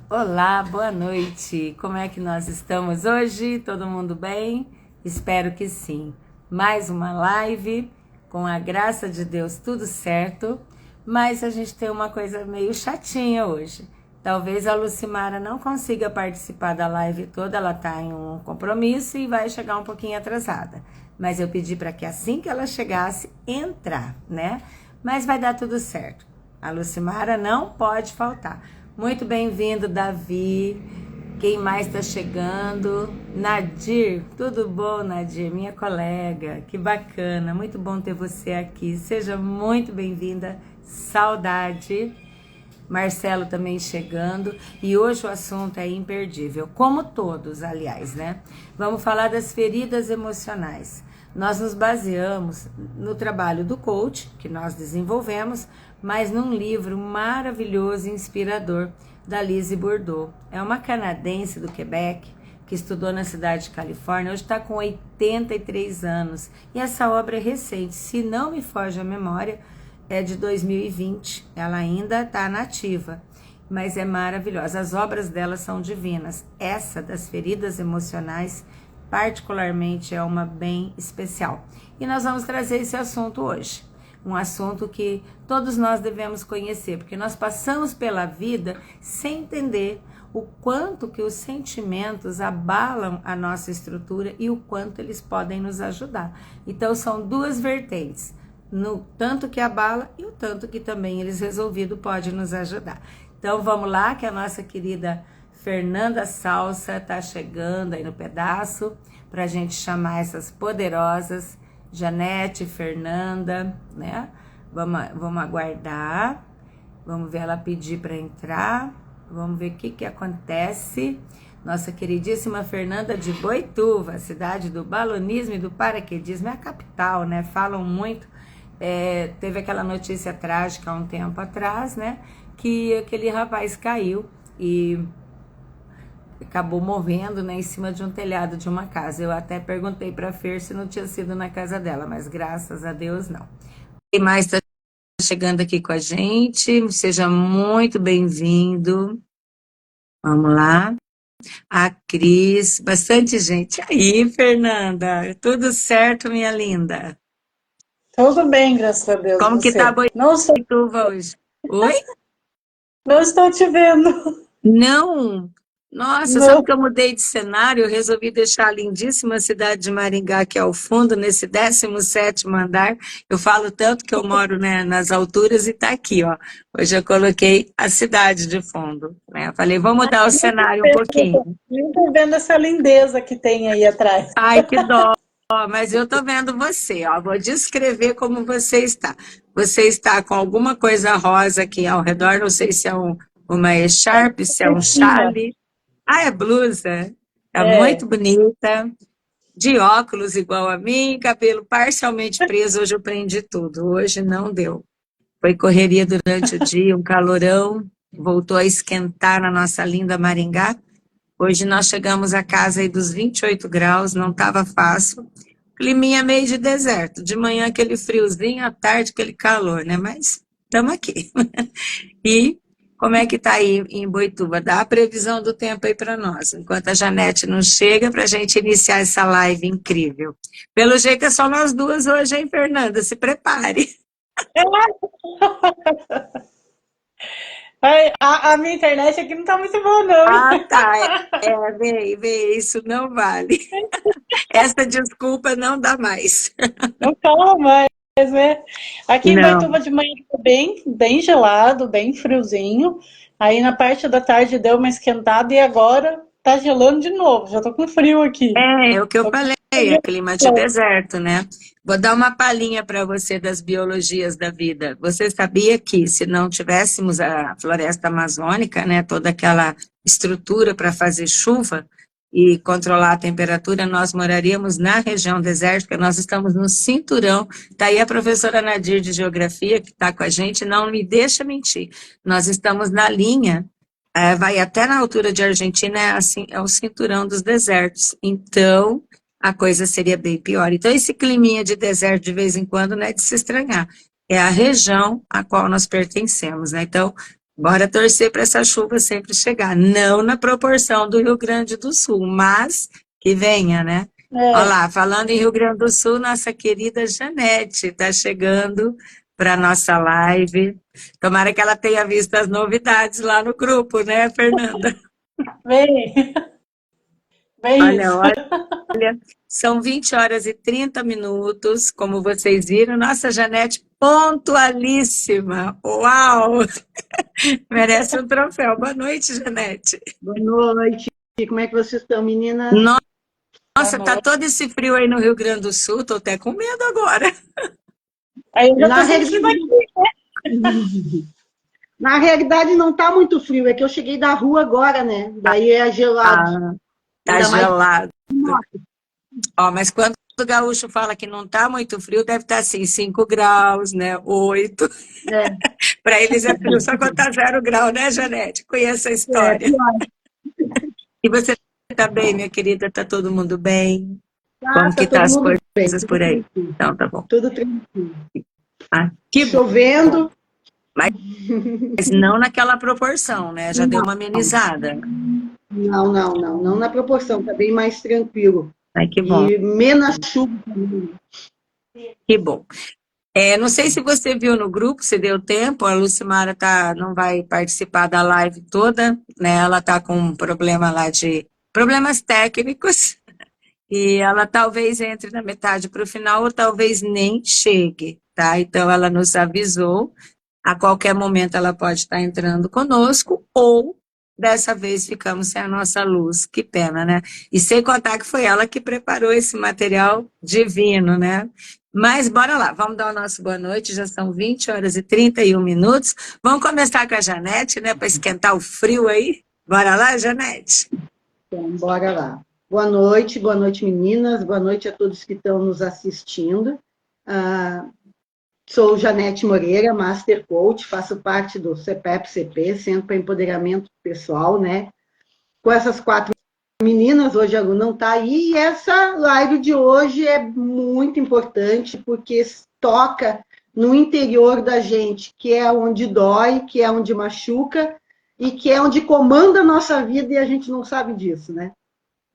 Olá, boa noite. Como é que nós estamos hoje? Todo mundo bem? Espero que sim. Mais uma live, com a graça de Deus, tudo certo. Mas a gente tem uma coisa meio chatinha hoje. Talvez a Lucimara não consiga participar da live toda, ela está em um compromisso e vai chegar um pouquinho atrasada. Mas eu pedi para que assim que ela chegasse, entrar, né? Mas vai dar tudo certo. A Lucimara não pode faltar. Muito bem-vindo, Davi. Quem mais está chegando? Nadir, tudo bom, Nadir? Minha colega, que bacana, muito bom ter você aqui. Seja muito bem-vinda, saudade. Marcelo também chegando. E hoje o assunto é imperdível, como todos, aliás, né? Vamos falar das feridas emocionais. Nós nos baseamos no trabalho do coach, que nós desenvolvemos, mas num livro maravilhoso e inspirador da Lise Bourbeau. É uma canadense do Quebec que estudou na cidade de Califórnia, hoje está com 83 anos. E essa obra é recente, se não me foge a memória, é de 2020. Ela ainda está nativa, mas é maravilhosa. As obras dela são divinas. Essa das feridas emocionais, particularmente, é uma bem especial. E nós vamos trazer esse assunto hoje. Um assunto que todos nós devemos conhecer, porque nós passamos pela vida sem entender o quanto que os sentimentos abalam a nossa estrutura e o quanto eles podem nos ajudar. Então são duas vertentes, no tanto que abala e o tanto que também eles resolvido pode nos ajudar. Então vamos lá, que a nossa querida Fernanda Salsa está chegando aí no pedaço para a gente chamar essas poderosas. Janete, Fernanda, né? Vamos aguardar. Vamos ver ela pedir para entrar. Vamos ver o que acontece. Nossa queridíssima Fernanda de Boituva, cidade do balonismo e do paraquedismo, é a capital, né? Falam muito. Teve aquela notícia trágica há um tempo atrás, né? Que aquele rapaz caiu e acabou morrendo, né, em cima de um telhado de uma casa. Eu até perguntei para a Fer se não tinha sido na casa dela, mas graças a Deus não. Quem mais está chegando aqui com a gente? Seja muito bem-vindo. Vamos lá. A Cris, bastante gente. Aí, Fernanda, tudo certo, minha linda? Tudo bem, graças a Deus, Como que tá a você. Não estou, Boituva hoje? Oi? não estou te vendo. Não. Nossa, sabe Não. que eu mudei de cenário? Eu resolvi deixar a lindíssima cidade de Maringá aqui ao fundo, nesse 17º andar. Eu falo tanto que eu moro, né, nas alturas e tá aqui, ó. Hoje eu coloquei a cidade de fundo, né? Eu falei, vou mudar o cenário um pouquinho. Não estou vendo essa lindeza que tem aí atrás. Ai, que dó, mas eu tô vendo você, ó. Vou descrever como você está. Você está com alguma coisa rosa aqui ao redor, não sei se é uma echarpe, se é um Certinha. chale. Ah, é blusa. Tá muito É. bonita. De óculos igual a mim, cabelo parcialmente preso. Hoje eu prendi tudo. Hoje não deu. Foi correria durante o dia, um calorão. Voltou a esquentar na nossa linda Maringá. Hoje nós chegamos a casa aí dos 28 graus, não estava fácil. Climinha meio de deserto. De manhã aquele friozinho, à tarde aquele calor, né? Mas estamos aqui. E como é que está aí em Boituva? Dá a previsão do tempo aí para nós, enquanto a Janete não chega, para a gente iniciar essa live incrível. Pelo jeito é só nós duas hoje, hein, Fernanda? Se prepare. Ai, a minha internet aqui não está muito boa, não, hein? Ah, tá. Vem, isso não vale. Essa desculpa não dá mais. Não fala mais, né? Aqui em Não. Boituva de manhã está bem gelado, bem friozinho. Aí na parte da tarde deu uma esquentada e agora tá gelando de novo. Já tô com frio aqui. É o que eu Tô com falei, é frio. clima de deserto, né? Vou dar uma palhinha para você das biologias da vida. Você sabia que se não tivéssemos a floresta amazônica, né, toda aquela estrutura para fazer chuva e controlar a temperatura, nós moraríamos na região desértica, nós estamos no cinturão. Está aí a professora Nadir de Geografia, que está com a gente, não me deixa mentir. Nós estamos na linha vai até na altura de Argentina, é, assim, é o cinturão dos desertos. Então, a coisa seria bem pior. Então, esse climinha de deserto, de vez em quando, não é de se estranhar. É a região a qual nós pertencemos, né? Então, Bora torcer para essa chuva sempre chegar. Não na proporção do Rio Grande do Sul, mas que venha, né? Olha É, lá, falando em Rio Grande do Sul, nossa querida Janete está chegando para nossa live. Tomara que ela tenha visto as novidades lá no grupo, né, Fernanda? bem, bem Olha, isso. olha, são 20 horas e 30 minutos, como vocês viram. Nossa, Janete, pontualíssima. Uau! Merece um troféu. Boa noite, Janete. Boa noite. Como é que vocês estão, meninas? Boa Nossa, tá noite. todo esse frio aí no Rio Grande do Sul, tô até com medo agora. Aí eu já Na tô sentindo realidade, aqui. na realidade não está muito frio, é que eu cheguei da rua agora, né? Daí é gelado. Ah, tá Ainda mais. gelado. Ó, mas quando o gaúcho fala que não tá muito frio, deve estar assim, 5 graus, né? 8. É, Para eles é frio só quando tá 0 grau, né, Janete? Conheço a história. pior. E você tá bem, minha querida? Tá todo mundo bem? Como Tá que tá todo as mundo bem, coisas tudo por aí? tranquilo. Então, tá bom. Tudo tranquilo. Ah, que bom. Chovendo. Mas não naquela proporção, né? Já deu Não, uma amenizada. não na proporção, tá bem mais tranquilo. Ai, que bom, E menos chuva também. que bom. Não sei se você viu no grupo, se deu tempo, a Lucimara não vai participar da live toda, né? Ela está com um problema lá de problemas técnicos e ela talvez entre na metade para o final ou talvez nem chegue, tá? Então ela nos avisou, a qualquer momento ela pode estar entrando conosco ou dessa vez ficamos sem a nossa luz, que pena, né? E sem contar que foi ela que preparou esse material divino, né? Mas bora lá, vamos dar o nosso boa noite, já são 20 horas e 31 minutos. Vamos começar com a Janete, né, para esquentar o frio aí. Bora lá, Janete? Então, bora lá. Boa noite, meninas. Boa noite a todos que estão nos assistindo. Ah, Sou Janete Moreira, Master Coach, faço parte do CPEP-CP, Centro para Empoderamento Pessoal, né? Com essas 4 meninas, hoje a Lu não está aí, e essa live de hoje é muito importante, porque toca no interior da gente, que é onde dói, que é onde machuca, e que é onde comanda a nossa vida, e a gente não sabe disso, né?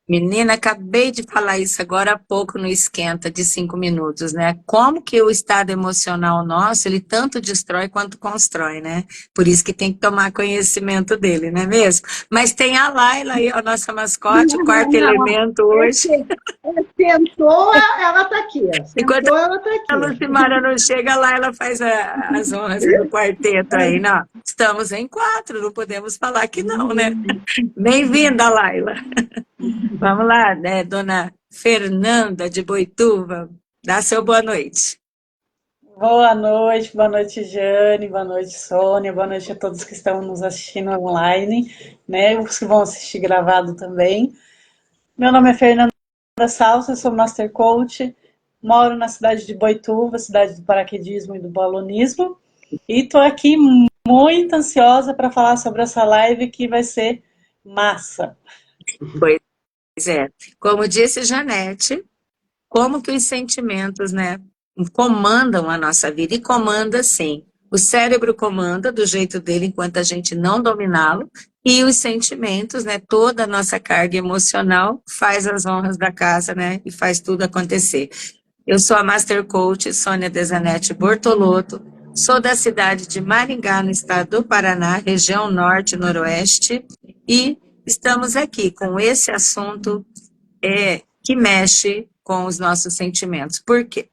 Menina, acabei de falar isso agora há pouco no Esquenta de 5 minutos, né? Como que o estado emocional nosso, ele tanto destrói quanto constrói, né? Por isso que tem que tomar conhecimento dele, não é mesmo? Mas tem a Laila aí, a nossa mascote, o quarto Não, elemento hoje. sentou, ela está aqui. Enquanto Sentou, ela está a aqui. Lucimara não chega lá, ela faz as honras do quarteto aí, não. Estamos em 4, não podemos falar que não, né? Bem-vinda, Laila. Vamos lá, né, dona Fernanda de Boituva, dá seu boa noite. Boa noite, Jane, boa noite, Sônia, boa noite a todos que estão nos assistindo online, né? Os que vão assistir gravado também. Meu nome é Fernanda Salsa, sou Master Coach, moro na cidade de Boituva, cidade do paraquedismo e do balonismo, e estou aqui muito ansiosa para falar sobre essa live que vai ser massa. Pois é, como disse Janete, como que os sentimentos, né, comandam a nossa vida, e comanda sim. O cérebro comanda do jeito dele enquanto a gente não dominá-lo, e os sentimentos, né, toda a nossa carga emocional faz as honras da casa, né, e faz tudo acontecer. Eu sou a Master Coach Sônia Desanete Bortolotto, sou da cidade de Maringá, no estado do Paraná, região norte e noroeste, e estamos aqui com esse assunto que mexe com os nossos sentimentos. Por quê?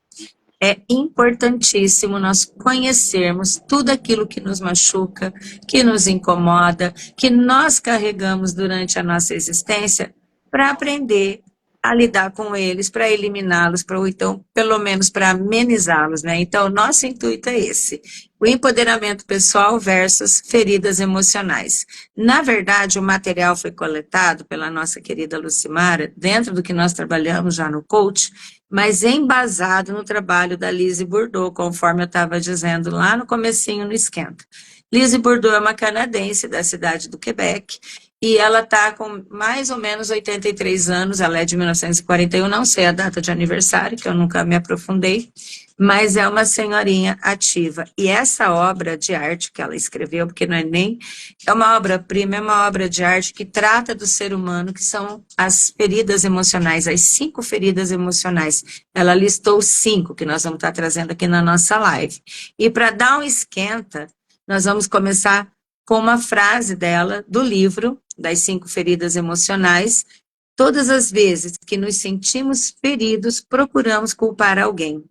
É importantíssimo nós conhecermos tudo aquilo que nos machuca, que nos incomoda, que nós carregamos durante a nossa existência, para aprender a lidar com eles, para eliminá-los, ou então, pelo menos, para amenizá-los, né? Então, nosso intuito é esse: o empoderamento pessoal versus feridas emocionais. Na verdade, o material foi coletado pela nossa querida Lucimara, dentro do que nós trabalhamos já no coach, mas embasado no trabalho da Lise Bourdeau, conforme eu estava dizendo lá no comecinho no Esquenta. Lise Bourdeau é uma canadense da cidade do Quebec, e ela está com mais ou menos 83 anos, ela é de 1941, não sei a data de aniversário, que eu nunca me aprofundei, mas é uma senhorinha ativa. E essa obra de arte que ela escreveu, porque não é nem... É uma obra-prima, é uma obra de arte que trata do ser humano, que são as feridas emocionais, as 5 feridas emocionais. Ela listou 5, que nós vamos estar trazendo aqui na nossa live. E para dar um esquenta, nós vamos começar com uma frase dela, do livro, das 5 feridas emocionais. Todas as vezes que nos sentimos feridos, procuramos culpar alguém.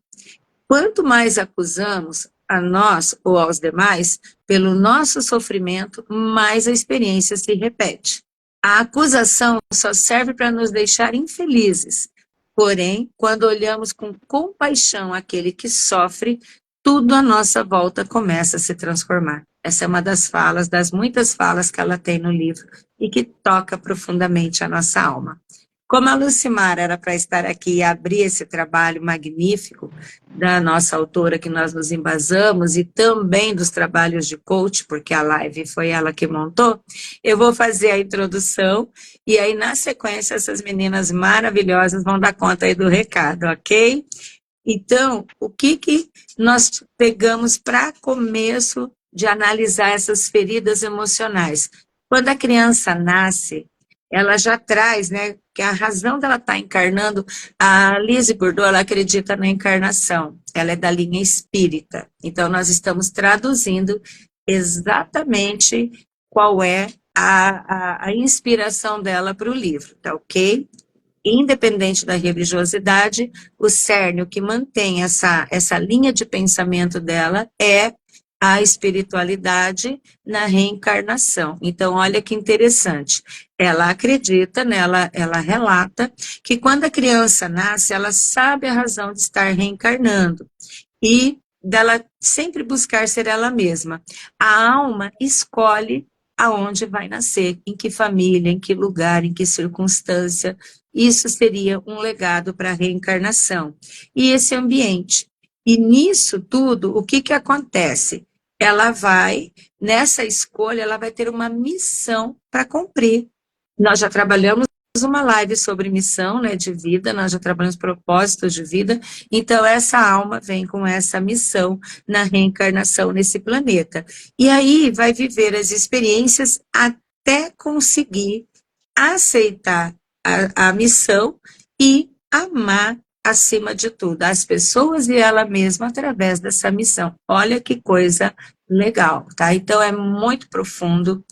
Quanto mais acusamos a nós ou aos demais pelo nosso sofrimento, mais a experiência se repete. A acusação só serve para nos deixar infelizes. Porém, quando olhamos com compaixão aquele que sofre, tudo à nossa volta começa a se transformar. Essa é uma das falas, das muitas falas que ela tem no livro e que toca profundamente a nossa alma. Como a Lucimar era para estar aqui e abrir esse trabalho magnífico da nossa autora que nós nos embasamos e também dos trabalhos de coach, porque a live foi ela que montou, eu vou fazer a introdução e aí na sequência essas meninas maravilhosas vão dar conta aí do recado, ok? Então, o que nós pegamos para começo de analisar essas feridas emocionais? Quando a criança nasce, ela já traz, né, que a razão dela estar encarnando, a Lise Bourdieu, ela acredita na encarnação, ela é da linha espírita, então nós estamos traduzindo exatamente qual é a inspiração dela para o livro, tá ok? Independente da religiosidade, o cerne, o que mantém essa linha de pensamento dela é a espiritualidade na reencarnação. Então, olha que interessante. Ela acredita, né, ela relata que quando a criança nasce, ela sabe a razão de estar reencarnando e dela sempre buscar ser ela mesma. A alma escolhe aonde vai nascer, em que família, em que lugar, em que circunstância. Isso seria um legado para a reencarnação. E esse ambiente. E nisso tudo, o que acontece? Ela vai, nessa escolha, ela vai ter uma missão para cumprir. Nós já trabalhamos uma live sobre missão, né, de vida, nós já trabalhamos propósitos de vida, então essa alma vem com essa missão na reencarnação nesse planeta. E aí vai viver as experiências até conseguir aceitar a missão e amar acima de tudo, as pessoas e ela mesma através dessa missão. Olha que coisa legal, tá? Então é muito profundo.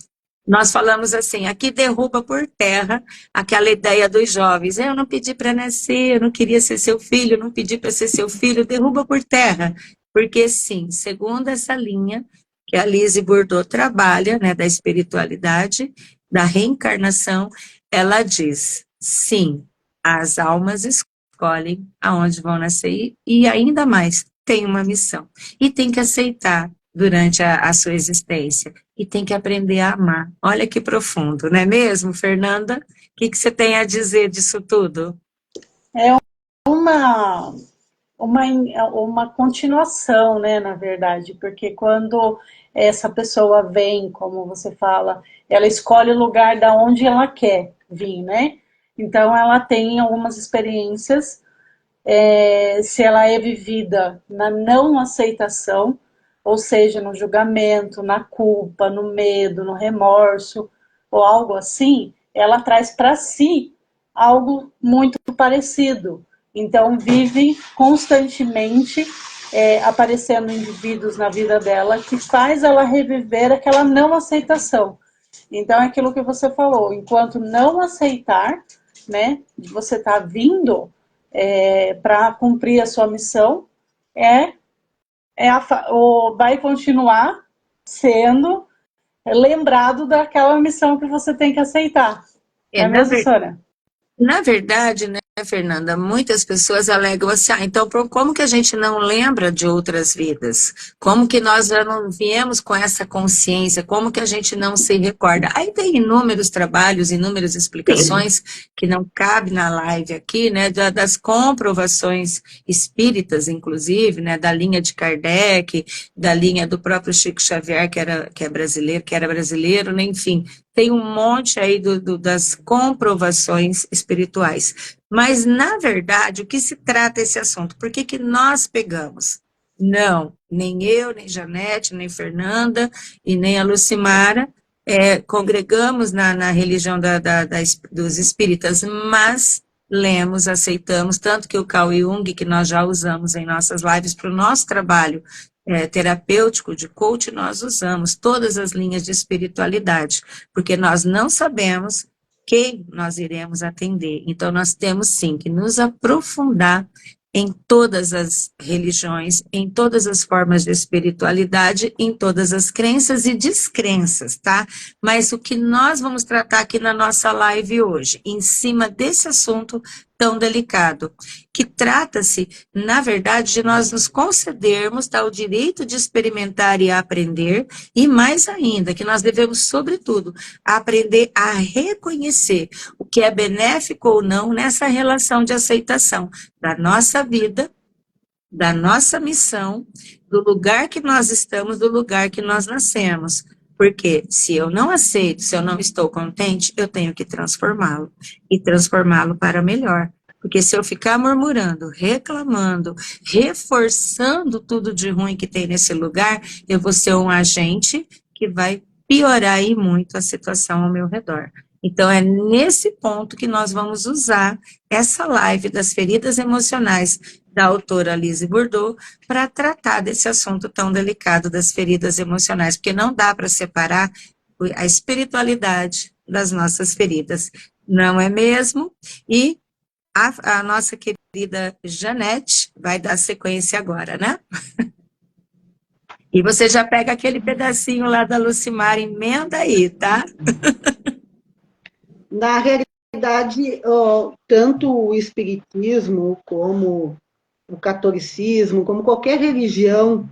Nós falamos assim, aqui derruba por terra aquela ideia dos jovens. Eu não pedi para nascer, eu não queria ser seu filho, eu não pedi para ser seu filho, derruba por terra. Porque sim, segundo essa linha que a Lise Bourdieu trabalha, né, da espiritualidade, da reencarnação, ela diz, sim, as almas escolhem aonde vão nascer e ainda mais, tem uma missão. E tem que aceitar durante a sua existência. E tem que aprender a amar. Olha que profundo, não é mesmo, Fernanda? O que você tem a dizer disso tudo? É uma, uma continuação, né, na verdade, porque quando essa pessoa vem, como você fala, ela escolhe o lugar da onde ela quer vir, né? Então ela tem algumas experiências, se ela é vivida na não aceitação, ou seja, no julgamento, na culpa, no medo, no remorso, ou algo assim, ela traz para si algo muito parecido. Então, vive constantemente aparecendo indivíduos na vida dela que faz ela reviver aquela não aceitação. Então, é aquilo que você falou, enquanto não aceitar, né, você está vindo para cumprir a sua missão, vai continuar sendo lembrado daquela missão que você tem que aceitar. É mesmo, Sônia? Na verdade, né, Fernanda, muitas pessoas alegam assim, então como que a gente não lembra de outras vidas? Como que nós já não viemos com essa consciência? Como que a gente não se recorda? Aí tem inúmeros trabalhos, inúmeras explicações que não cabe na live aqui, né, das comprovações espíritas, inclusive, né, da linha de Kardec, da linha do próprio Chico Xavier, que era brasileiro, né, enfim, tem um monte aí das comprovações espirituais. Mas, na verdade, o que se trata esse assunto? Por que que nós pegamos? Não, nem eu, nem Janete, nem Fernanda e nem a Lucimara congregamos na religião dos espíritas, mas lemos, aceitamos, tanto que o Carl Jung, que nós já usamos em nossas lives para o nosso trabalho terapêutico de coach, nós usamos todas as linhas de espiritualidade, porque nós não sabemos quem nós iremos atender. Então, nós temos sim que nos aprofundar em todas as religiões, em todas as formas de espiritualidade, em todas as crenças e descrenças, tá? Mas o que nós vamos tratar aqui na nossa live hoje, em cima desse assunto tão delicado, que trata-se, na verdade, de nós nos concedermos o direito de experimentar e aprender, e mais ainda, que nós devemos, sobretudo, aprender a reconhecer o que é benéfico ou não nessa relação de aceitação da nossa vida, da nossa missão, do lugar que nós estamos, do lugar que nós nascemos. Porque se eu não aceito, se eu não estou contente, eu tenho que transformá-lo. E transformá-lo para melhor. Porque se eu ficar murmurando, reclamando, reforçando tudo de ruim que tem nesse lugar, eu vou ser um agente que vai piorar aí muito a situação ao meu redor. Então, é nesse ponto que nós vamos usar essa live das feridas emocionais da autora Lise Bourdieu para tratar desse assunto tão delicado das feridas emocionais, porque não dá para separar a espiritualidade das nossas feridas, não é mesmo? E a nossa querida Janete vai dar sequência agora, né? E você já pega aquele pedacinho lá da Lucimara, emenda aí, tá? Na realidade, tanto o espiritismo como o catolicismo, como qualquer religião,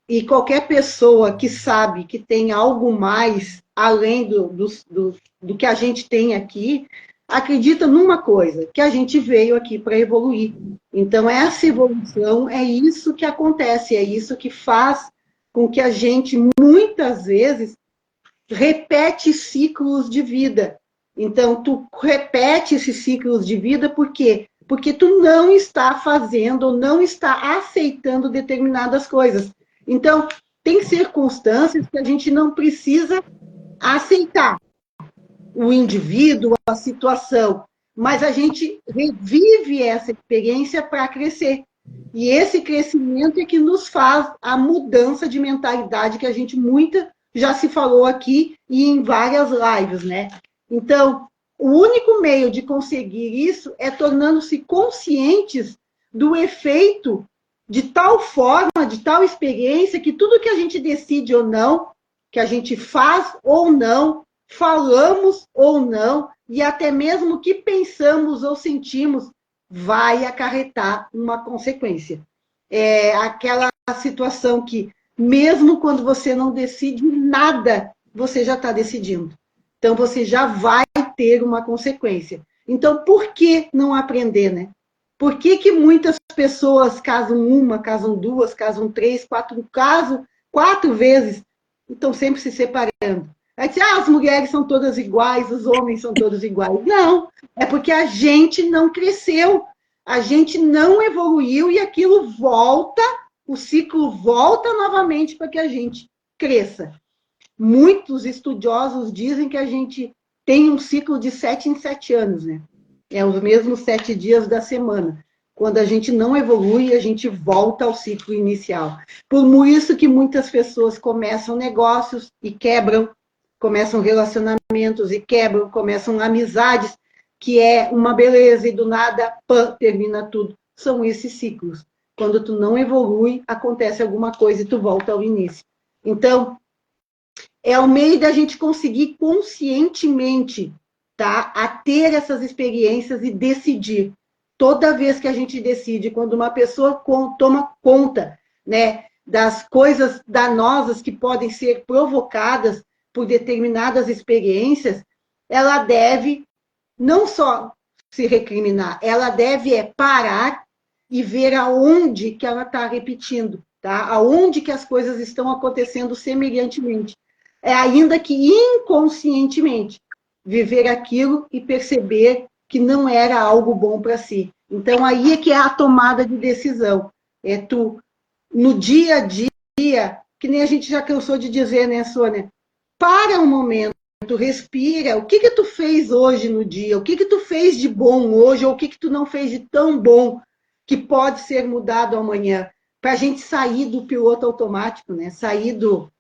e qualquer pessoa que sabe que tem algo mais além do que a gente tem aqui, acredita numa coisa, que a gente veio aqui para evoluir. Então, essa evolução é isso que acontece, é isso que faz com que a gente, muitas vezes, repete ciclos de vida. Então, tu repete esses ciclos de vida por quê? Porque tu não está fazendo ou não está aceitando determinadas coisas. Então, tem circunstâncias que a gente não precisa aceitar o indivíduo, a situação, mas a gente revive essa experiência para crescer. E esse crescimento é que nos faz a mudança de mentalidade que a gente já se falou aqui e em várias lives, né? Então, o único meio de conseguir isso é tornando-se conscientes do efeito de tal forma, de tal experiência, que tudo que a gente decide ou não, que a gente faz ou não, falamos ou não, e até mesmo o que pensamos ou sentimos, vai acarretar uma consequência. É aquela situação que, mesmo quando você não decide nada, você já está decidindo. Então, você já vai ter uma consequência. Então, por que não aprender, né? Por que muitas pessoas casam uma, casam duas, casam três, casam quatro vezes e estão sempre se separando? Aí diz, as mulheres são todas iguais, os homens são todos iguais. Não, é porque a gente não cresceu, a gente não evoluiu e aquilo volta, o ciclo volta novamente para que a gente cresça. Muitos estudiosos dizem que a gente tem um ciclo de 7 em 7 anos, né? É os mesmos 7 dias da semana. Quando a gente não evolui, a gente volta ao ciclo inicial. Por isso que muitas pessoas começam negócios e quebram, começam relacionamentos e quebram, começam amizades, que é uma beleza, e do nada, termina tudo. São esses ciclos. Quando tu não evolui, acontece alguma coisa e tu volta ao início. Então, é o meio da gente conseguir conscientemente, tá, a ter essas experiências e decidir. Toda vez que a gente decide, quando uma pessoa toma conta, né, das coisas danosas que podem ser provocadas por determinadas experiências, ela deve não só se recriminar, ela deve parar e ver aonde que ela está repetindo, tá? Aonde que as coisas estão acontecendo semelhantemente. Ainda que inconscientemente, viver aquilo e perceber que não era algo bom para si. Então, aí é que é a tomada de decisão. É tu, no dia a dia, que nem a gente já cansou de dizer, né, Sônia? Para um momento, respira. O que tu fez hoje no dia? O que tu fez de bom hoje? Ou o que tu não fez de tão bom que pode ser mudado amanhã? Para a gente sair do piloto automático, né? Sair do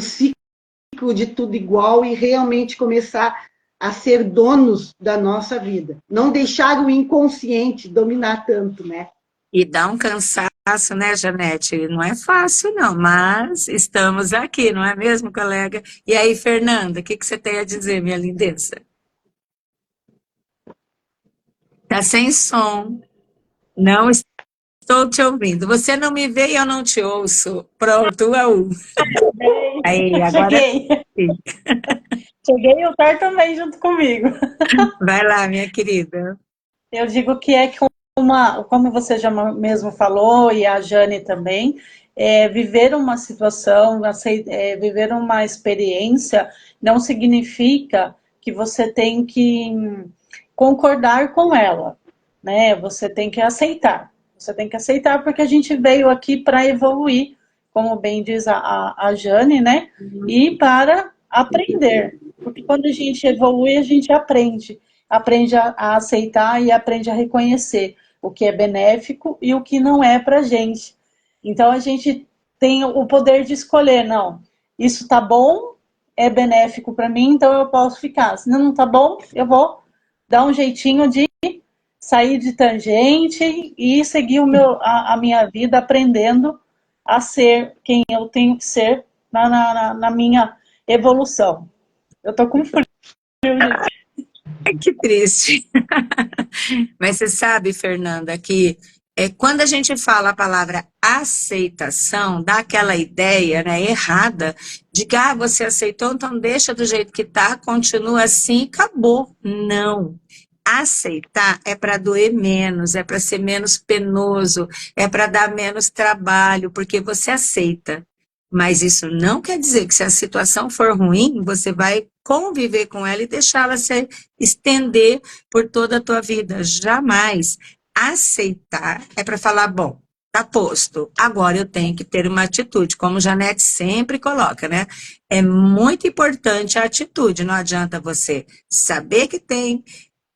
ciclo de tudo igual e realmente começar a ser donos da nossa vida. Não deixar o inconsciente dominar tanto, né? E dá um cansaço, né, Janete? Não é fácil, não, mas estamos aqui, não é mesmo, colega? E aí, Fernanda, o que você tem a dizer, minha lindeza? Tá sem som. Não estou te ouvindo. Você não me vê e eu não te ouço. Pronto, UAU. Aí, agora Cheguei. sim. Cheguei e o Thor também junto comigo. Vai lá, minha querida. Eu digo que é que como você já mesmo falou, e a Jane também, viver uma situação, viver uma experiência, não significa que você tem que concordar com ela, né? Você tem que aceitar. Você tem que aceitar porque a gente veio aqui para evoluir, como bem diz a Jane, né? E para aprender. Porque quando a gente evolui, a gente aprende. Aprende a aceitar e aprende a reconhecer o que é benéfico e o que não é para a gente. Então a gente tem o poder de escolher, não, isso tá bom, é benéfico para mim, então eu posso ficar. Se não tá bom, eu vou dar um jeitinho de sair de tangente e seguir a minha vida aprendendo a ser quem eu tenho que ser na minha evolução. Eu tô com frio, gente. Que triste. Mas você sabe, Fernanda, que quando a gente fala a palavra aceitação, dá aquela ideia, né, errada de que você aceitou, então deixa do jeito que tá, continua assim e acabou. Não. Aceitar é para doer menos, é para ser menos penoso, é para dar menos trabalho, porque você aceita. Mas isso não quer dizer que se a situação for ruim, você vai conviver com ela e deixá-la se estender por toda a tua vida. Jamais. Aceitar é para falar, bom, tá posto, agora eu tenho que ter uma atitude, como Janete sempre coloca, né? É muito importante a atitude, não adianta você saber que tem,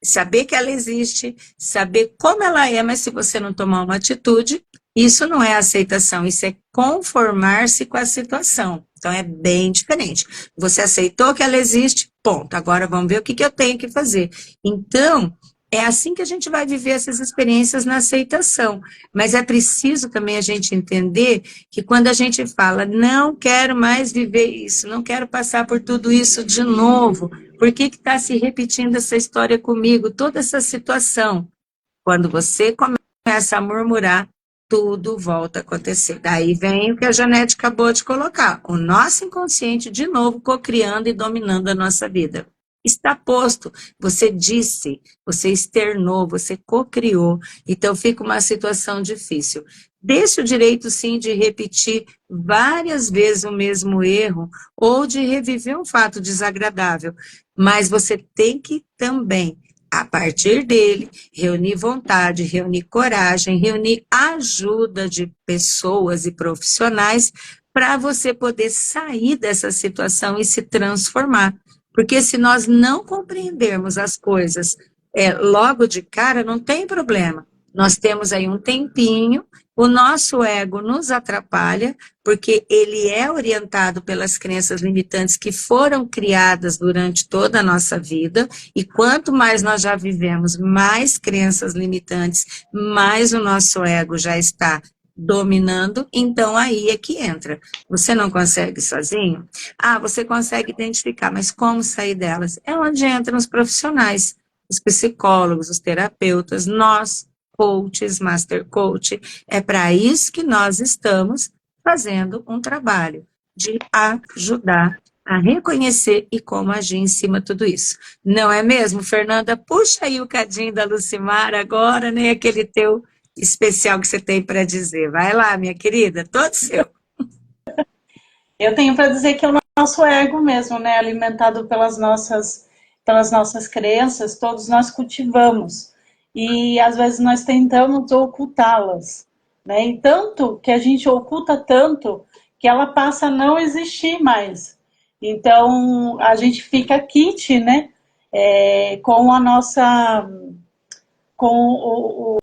saber que ela existe, saber como ela é, mas se você não tomar uma atitude, isso não é aceitação, isso é conformar-se com a situação. Então é bem diferente. Você aceitou que ela existe, ponto. Agora vamos ver o que eu tenho que fazer. Então, é assim que a gente vai viver essas experiências na aceitação. Mas é preciso também a gente entender que quando a gente fala, não quero mais viver isso, não quero passar por tudo isso de novo, por que está se repetindo essa história comigo, toda essa situação? Quando você começa a murmurar, tudo volta a acontecer. Daí vem o que a Janete acabou de colocar, o nosso inconsciente de novo cocriando e dominando a nossa vida. Está posto, você disse, você externou, você cocriou, então fica uma situação difícil. Deixe o direito, sim, de repetir várias vezes o mesmo erro ou de reviver um fato desagradável, mas você tem que também, a partir dele, reunir vontade, reunir coragem, reunir ajuda de pessoas e profissionais para você poder sair dessa situação e se transformar. Porque se nós não compreendermos as coisas logo de cara, não tem problema. Nós temos aí um tempinho, o nosso ego nos atrapalha, porque ele é orientado pelas crenças limitantes que foram criadas durante toda a nossa vida, e quanto mais nós já vivemos, mais crenças limitantes, mais o nosso ego já está dominando, então aí é que entra. Você não consegue sozinho? Você consegue identificar, mas como sair delas? É onde entram os profissionais, os psicólogos, os terapeutas, nós, coaches, master coach, é para isso que nós estamos fazendo um trabalho de ajudar a reconhecer e como agir em cima de tudo isso. Não é mesmo, Fernanda? Puxa aí o cadinho da Lucimar agora, nem aquele teu especial que você tem para dizer. Vai lá, minha querida, todo seu. Eu tenho para dizer que é o nosso ego mesmo, né? Alimentado pelas nossas pelas nossas crenças, todos nós cultivamos. E às vezes nós tentamos ocultá-las, né? E tanto que a gente oculta tanto que ela passa a não existir mais. Então a gente fica kit, né? Com a nossa, com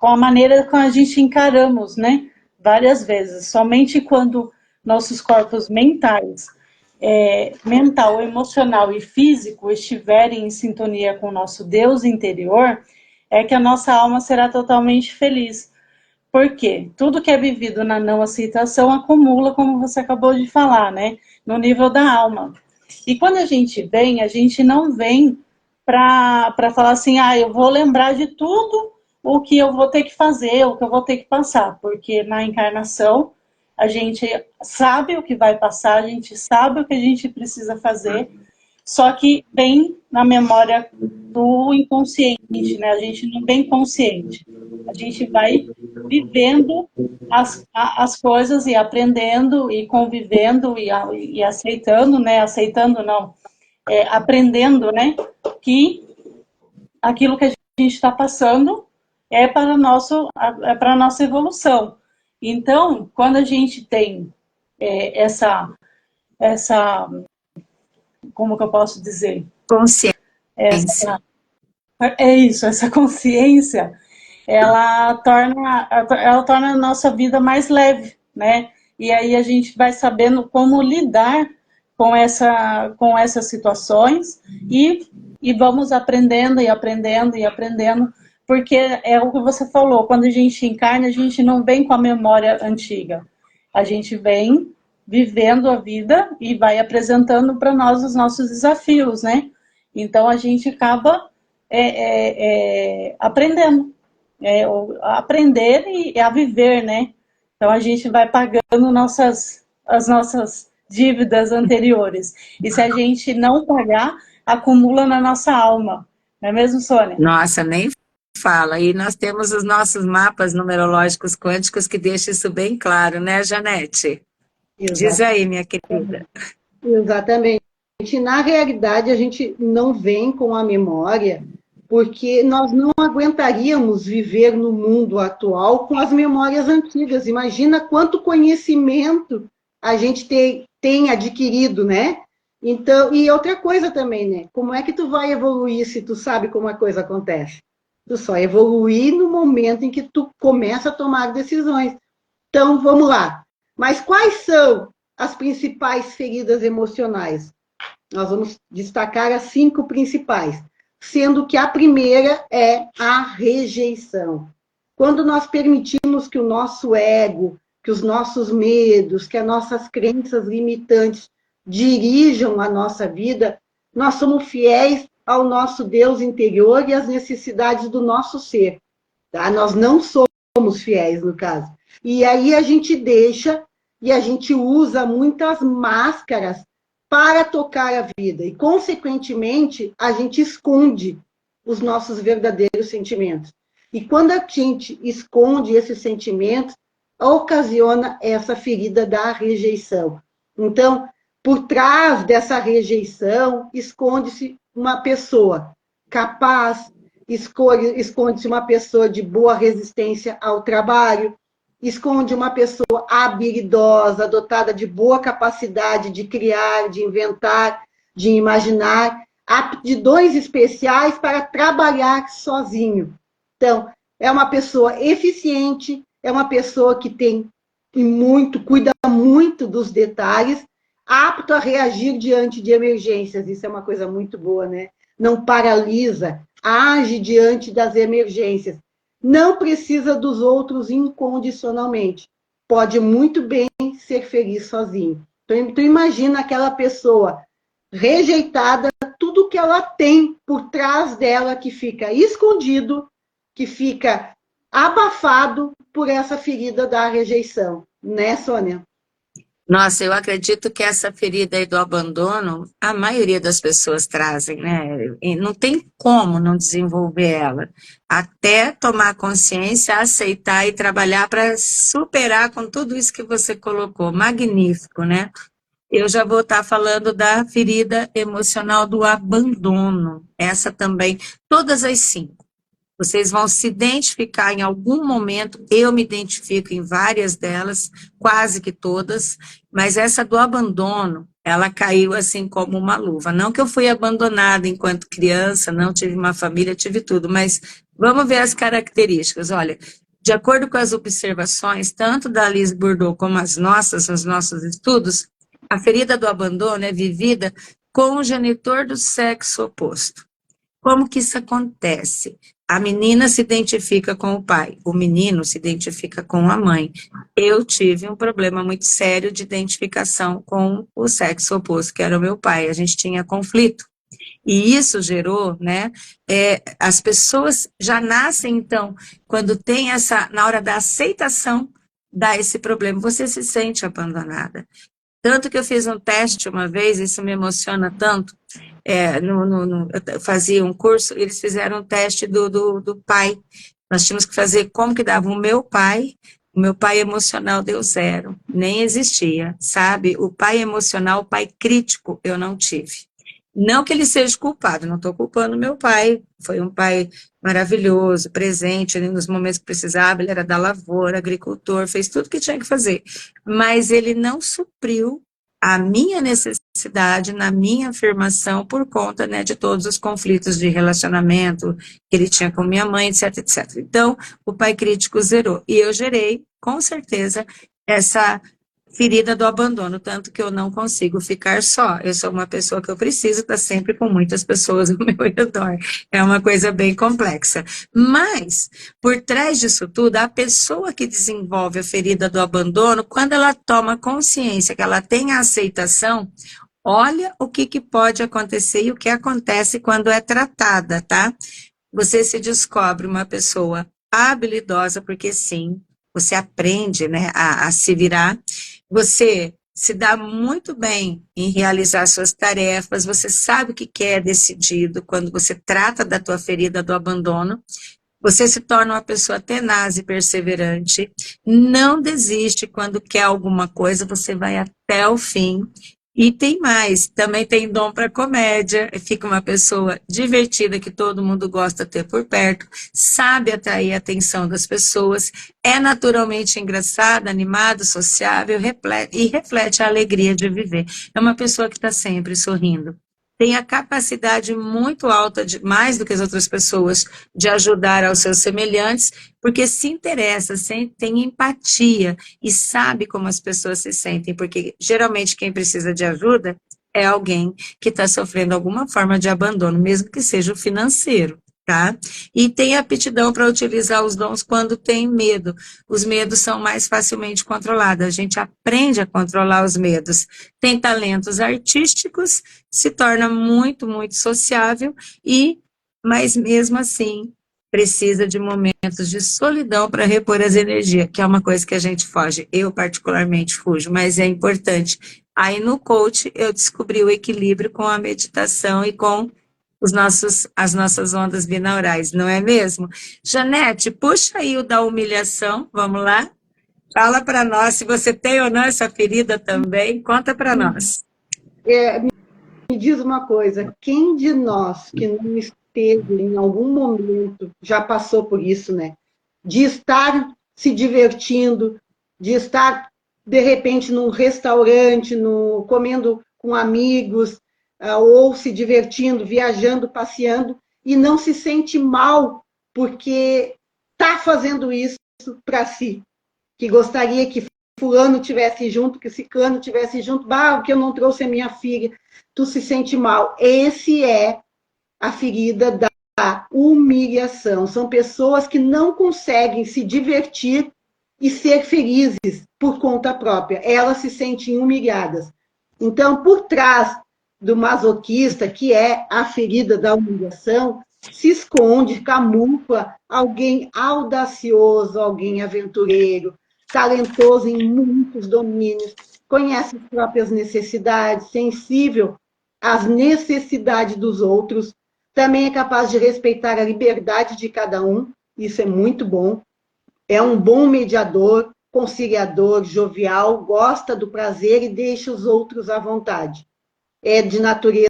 com a maneira como a gente encaramos, né? Várias vezes. Somente quando nossos corpos mentais, mental, emocional e físico estiverem em sintonia com o nosso Deus interior, é que a nossa alma será totalmente feliz. Por quê? Tudo que é vivido na não aceitação acumula, como você acabou de falar, né? No nível da alma. E quando a gente não vem para falar assim, eu vou lembrar de tudo o que eu vou ter que fazer, o que eu vou ter que passar, porque na encarnação a gente sabe o que vai passar, a gente sabe o que a gente precisa fazer, só que vem na memória do inconsciente, né? A gente não vem consciente. A gente vai vivendo as coisas e aprendendo e convivendo e aceitando, né? Aceitando não, aprendendo, né? Que aquilo que a gente está passando é para a nossa evolução. Então, quando a gente tem essa, como que eu posso dizer? Consciência. Essa consciência, ela torna a nossa vida mais leve, né? E aí a gente vai sabendo como lidar com essas situações e vamos aprendendo e aprendendo e aprendendo, porque é o que você falou, quando a gente encarna, a gente não vem com a memória antiga, a gente vem vivendo a vida e vai apresentando para nós os nossos desafios, né? Então a gente acaba aprendendo, aprender e a viver, né? Então a gente vai pagando as nossas dívidas anteriores. E se a gente não pagar, acumula na nossa alma. Não é mesmo, Sônia? Nossa, nem fala. E nós temos os nossos mapas numerológicos quânticos que deixam isso bem claro, né, Janete? Diz aí, minha querida. Exatamente. Na realidade, a gente não vem com a memória, porque nós não aguentaríamos viver no mundo atual com as memórias antigas. Imagina quanto conhecimento a gente tem adquirido, né? Então, e outra coisa também, né? Como é que tu vai evoluir se tu sabe como a coisa acontece? Tu só evoluir no momento em que tu começa a tomar decisões. Então, vamos lá. Mas quais são as principais feridas emocionais? Nós vamos destacar as 5 principais, sendo que a primeira é a rejeição. Quando nós permitimos que o nosso ego, que os nossos medos, que as nossas crenças limitantes dirijam a nossa vida, nós somos fiéis ao nosso Deus interior e às necessidades do nosso ser. Tá? Nós não somos fiéis, no caso. E aí a gente deixa e a gente usa muitas máscaras para tocar a vida. E, consequentemente, a gente esconde os nossos verdadeiros sentimentos. E quando a gente esconde esses sentimentos, ocasiona essa ferida da rejeição. Então, por trás dessa rejeição, esconde-se uma pessoa capaz, esconde-se uma pessoa de boa resistência ao trabalho, esconde uma pessoa habilidosa, dotada de boa capacidade de criar, de inventar, de imaginar, aptidões especiais para trabalhar sozinho. Então, é uma pessoa eficiente, é uma pessoa que cuida muito dos detalhes, apto a reagir diante de emergências. Isso é uma coisa muito boa, né? Não paralisa, age diante das emergências. Não precisa dos outros incondicionalmente. Pode muito bem ser feliz sozinho. Então, tu imagina aquela pessoa rejeitada, tudo que ela tem por trás dela que fica escondido, que fica abafado por essa ferida da rejeição. Né, Sônia? Nossa, eu acredito que essa ferida aí do abandono, a maioria das pessoas trazem, né? E não tem como não desenvolver ela. Até tomar consciência, aceitar e trabalhar para superar com tudo isso que você colocou. Magnífico, né? eu já vou estar falando da ferida emocional do abandono. Essa também, todas as 5. Vocês vão se identificar em algum momento, eu me identifico em várias delas, quase que todas, mas essa do abandono, ela caiu assim como uma luva. Não que eu fui abandonada enquanto criança, não tive uma família, tive tudo, mas vamos ver as características. Olha, de acordo com as observações, tanto da Alice Bourdeau como as nossas, os nossos estudos, a ferida do abandono é vivida com o genitor do sexo oposto. Como que isso acontece? A menina se identifica com o pai, o menino se identifica com a mãe. Eu tive um problema muito sério de identificação com o sexo oposto, que era o meu pai. A gente tinha conflito. E isso gerou, né? As pessoas já nascem, então, quando tem essa, na hora da aceitação, dá esse problema. Você se sente abandonada. Tanto que eu fiz um teste uma vez, isso me emociona tanto. Eu fazia um curso, eles fizeram um teste do pai. Nós tínhamos que fazer como que dava o meu pai emocional deu 0, nem existia, sabe? O pai emocional, o pai crítico, eu não tive. Não que ele seja culpado, não estou culpando meu pai, foi um pai maravilhoso, presente nos momentos que precisava, ele era da lavoura, agricultor, fez tudo que tinha que fazer, mas ele não supriu a minha necessidade na minha afirmação por conta, né, de todos os conflitos de relacionamento que ele tinha com minha mãe, etc, etc. Então, o pai crítico zerou, e eu gerei, com certeza, essa ferida do abandono, tanto que eu não consigo ficar só. Eu sou uma pessoa que eu preciso estar sempre com muitas pessoas ao meu redor. É uma coisa bem complexa. Mas, por trás disso tudo, a pessoa que desenvolve a ferida do abandono, quando ela toma consciência que ela tem a aceitação, olha o que pode acontecer e o que acontece quando é tratada, tá? Você se descobre uma pessoa habilidosa, porque sim, você aprende, né, a se virar, você se dá muito bem em realizar suas tarefas, você sabe o que é decidido quando você trata da tua ferida do abandono, você se torna uma pessoa tenaz e perseverante, não desiste quando quer alguma coisa, você vai até o fim. E tem mais, também tem dom para comédia, fica uma pessoa divertida que todo mundo gosta de ter por perto, sabe atrair a atenção das pessoas, é naturalmente engraçada, animada, sociável e reflete a alegria de viver. É uma pessoa que está sempre sorrindo. Tem a capacidade muito alta, mais do que as outras pessoas, de ajudar aos seus semelhantes, porque se interessa, tem empatia e sabe como as pessoas se sentem, porque geralmente quem precisa de ajuda é alguém que está sofrendo alguma forma de abandono, mesmo que seja o financeiro. Tá? E tem aptidão para utilizar os dons quando tem medo. Os medos são mais facilmente controlados. A gente aprende a controlar os medos. Tem talentos artísticos, se torna muito, muito sociável, mas mesmo assim precisa de momentos de solidão para repor as energias, que é uma coisa que a gente foge. Eu particularmente fujo, mas é importante. Aí no coach eu descobri o equilíbrio com a meditação e com as nossas ondas binaurais, não é mesmo? Janete, puxa aí o da humilhação, vamos lá? Fala para nós se você tem ou não essa ferida também, conta para nós. Me diz uma coisa, quem de nós que não esteve em algum momento, já passou por isso, né? De estar se divertindo, de estar, de repente, num restaurante, comendo com amigos, ou se divertindo, viajando, passeando, e não se sente mal porque está fazendo isso para si, que gostaria que fulano tivesse junto, que ciclano tivesse junto, que eu não trouxe a minha filha, tu se sente mal. Esse é a ferida da humilhação. São pessoas que não conseguem se divertir e ser felizes por conta própria. Elas se sentem humilhadas. Então, por trás do masoquista, que é a ferida da humilhação, se esconde, camufla alguém audacioso, alguém aventureiro, talentoso em muitos domínios, conhece as próprias necessidades, sensível às necessidades dos outros, também é capaz de respeitar a liberdade de cada um, isso é muito bom, é um bom mediador, conciliador, jovial, gosta do prazer e deixa os outros à vontade. É de natureza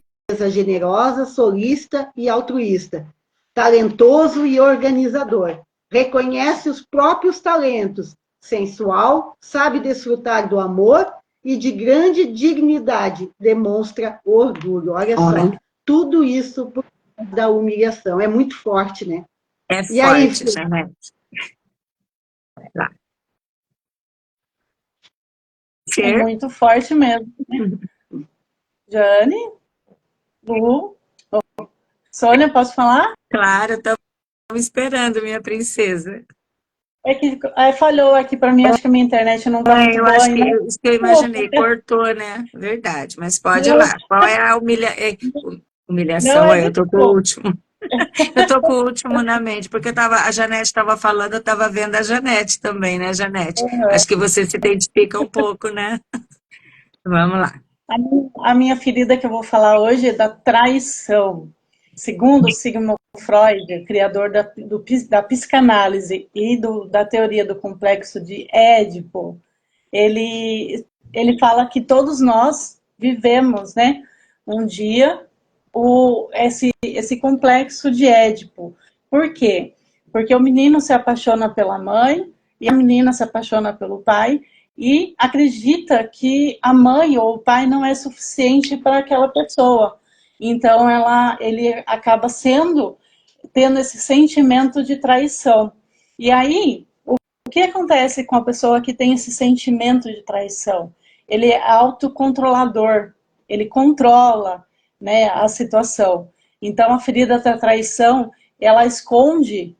generosa, solícita e altruísta, talentoso e organizador. Reconhece os próprios talentos, sensual, sabe desfrutar do amor e de grande dignidade, demonstra orgulho. Olha só, tudo isso por causa da humilhação. É muito forte, né? É E aí, forte, Janete. Lá. É Fer? muito forte mesmo. Jane, Lu, Sônia, posso falar? Claro, estamos esperando, minha princesa. É que falhou aqui para mim, acho que a minha internet não está muito Eu boa acho que ainda. isso que eu imaginei, cortou, né? Verdade, mas pode ir lá. Qual é a Não humilhação? é Aí eu tô com o desculpa. último. Eu tô com o último na mente, porque a Janete estava falando, eu estava vendo a Janete também, né, Janete? Acho que você se identifica um pouco, né? Vamos lá. A minha ferida que eu vou falar hoje é da traição. Segundo Sigmund Freud, criador da psicanálise e da teoria do complexo de Édipo, ele fala que todos nós vivemos, né, um dia esse complexo de Édipo. Por quê? Porque o menino se apaixona pela mãe e a menina se apaixona pelo pai e acredita que a mãe ou o pai não é suficiente para aquela pessoa. Então ele acaba tendo esse sentimento de traição. E aí, o que acontece com a pessoa que tem esse sentimento de traição? Ele é autocontrolador, ele controla, né, a situação. Então, a ferida da traição, ela esconde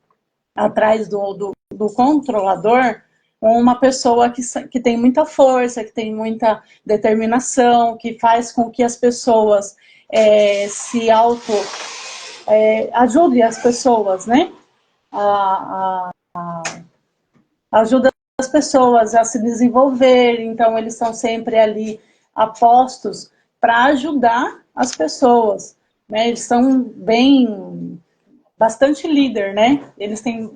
atrás do controlador uma pessoa que tem muita força, que tem muita determinação, que faz com que as pessoas se ajude as pessoas, né? Ajuda as pessoas a se desenvolver, então eles estão sempre ali apostos para ajudar as pessoas, né? Eles são bastante líder, né? Eles têm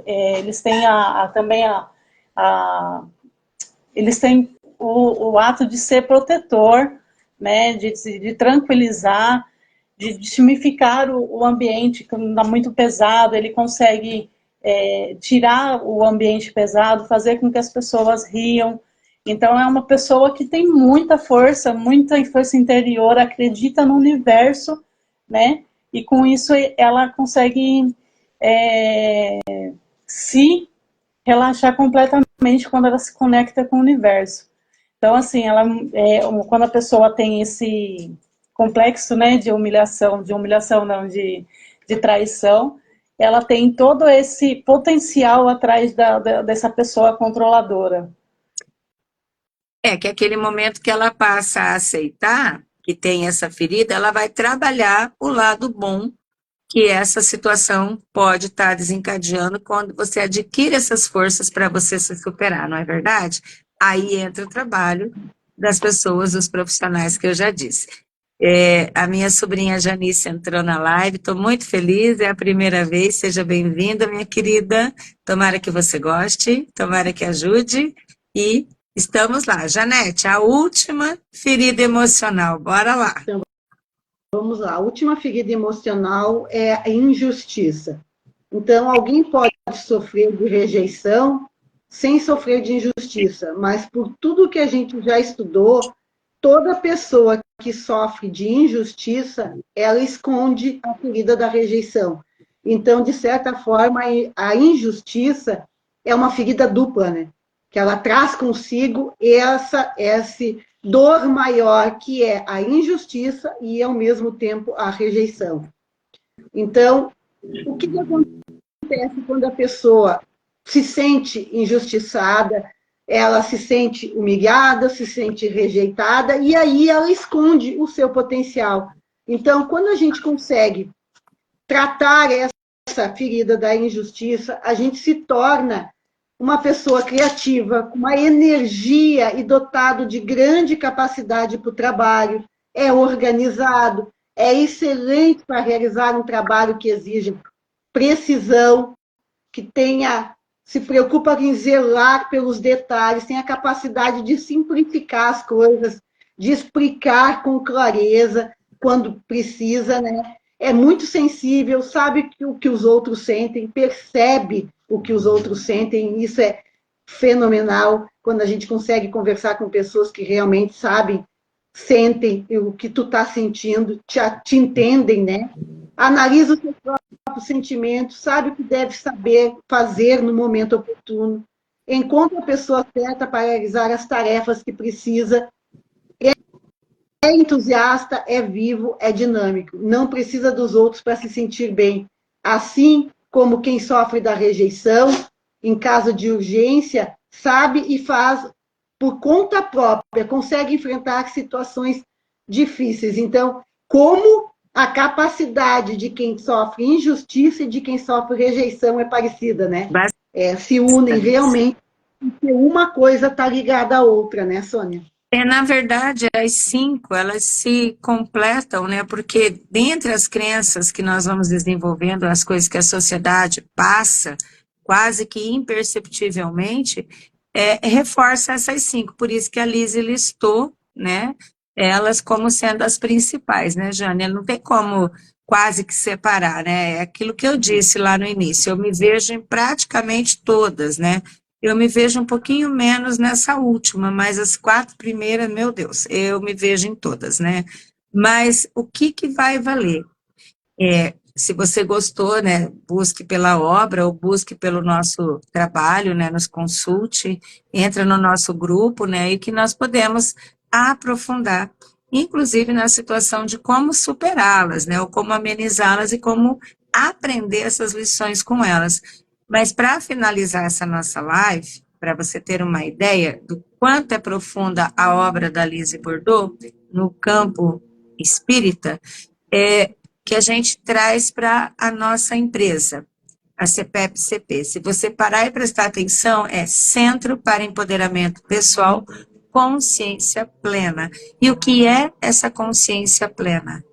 também eles têm o ato de ser protetor, né? De tranquilizar, de desmificar o ambiente que está muito pesado. Ele consegue tirar o ambiente pesado, fazer com que as pessoas riam. Então é uma pessoa que tem muita força interior, acredita no universo, né? E com isso ela consegue se relaxar completamente quando ela se conecta com o universo. Então, assim, quando a pessoa tem esse complexo, né, de humilhação não, de traição, ela tem todo esse potencial atrás dessa pessoa controladora. É que aquele momento que ela passa a aceitar que tem essa ferida, ela vai trabalhar o lado bom que essa situação pode estar desencadeando quando você adquire essas forças para você se superar, não é verdade? Aí entra o trabalho das pessoas, dos profissionais que eu já disse. A minha sobrinha Janice entrou na live, estou muito feliz, é a primeira vez, seja bem-vinda, minha querida. Tomara que você goste, tomara que ajude e estamos lá. Janete, a última ferida emocional, bora lá. Então, vamos lá. A última ferida emocional é a injustiça. Então, alguém pode sofrer de rejeição sem sofrer de injustiça, mas por tudo que a gente já estudou, toda pessoa que sofre de injustiça, ela esconde a ferida da rejeição. Então, de certa forma, a injustiça é uma ferida dupla, né? Que ela traz consigo esse dor maior, que é a injustiça e, ao mesmo tempo, a rejeição. Então, o que acontece quando a pessoa se sente injustiçada, ela se sente humilhada, se sente rejeitada, e aí ela esconde o seu potencial. Então, quando a gente consegue tratar essa ferida da injustiça, a gente se torna uma pessoa criativa, com uma energia e dotado de grande capacidade para o trabalho, é organizado, é excelente para realizar um trabalho que exige precisão, que tenha se preocupa em zelar pelos detalhes, tem a capacidade de simplificar as coisas, de explicar com clareza quando precisa, né? É muito sensível, sabe o que os outros sentem, percebe o que os outros sentem, isso é fenomenal quando a gente consegue conversar com pessoas que realmente sabem, sentem o que tu está sentindo, te entendem, né? Analisa os seus próprios sentimentos, sabe o que deve saber fazer no momento oportuno, encontra a pessoa certa para realizar as tarefas que precisa, é entusiasta, é vivo, é dinâmico, não precisa dos outros para se sentir bem. Assim como quem sofre da rejeição, em caso de urgência, sabe e faz por conta própria, consegue enfrentar situações difíceis. Então, como a capacidade de quem sofre injustiça e de quem sofre rejeição é parecida, né? Se unem realmente, porque uma coisa está ligada à outra, né, Sônia? Na verdade, as 5, elas se completam, né? Porque dentre as crenças que nós vamos desenvolvendo, as coisas que a sociedade passa, quase que imperceptivelmente, reforça essas 5. Por isso que a Lise listou, né? Elas como sendo as principais, né, Jane? Não tem como quase que separar, né? É aquilo que eu disse lá no início. Eu me vejo em praticamente todas, né? Eu me vejo um pouquinho menos nessa última, mas as 4 primeiras, meu Deus, eu me vejo em todas, né? Mas o que vai valer? Se você gostou, né, busque pela obra ou busque pelo nosso trabalho, né, nos consulte, entra no nosso grupo, né, e que nós podemos aprofundar, inclusive na situação de como superá-las, né, ou como amenizá-las e como aprender essas lições com elas. Mas para finalizar essa nossa live, para você ter uma ideia do quanto é profunda a obra da Lise Bourbeau no campo espírita, que a gente traz para a nossa empresa, a CPEP-CP. Se você parar e prestar atenção, é Centro para Empoderamento Pessoal, Consciência Plena. E o que é essa consciência plena?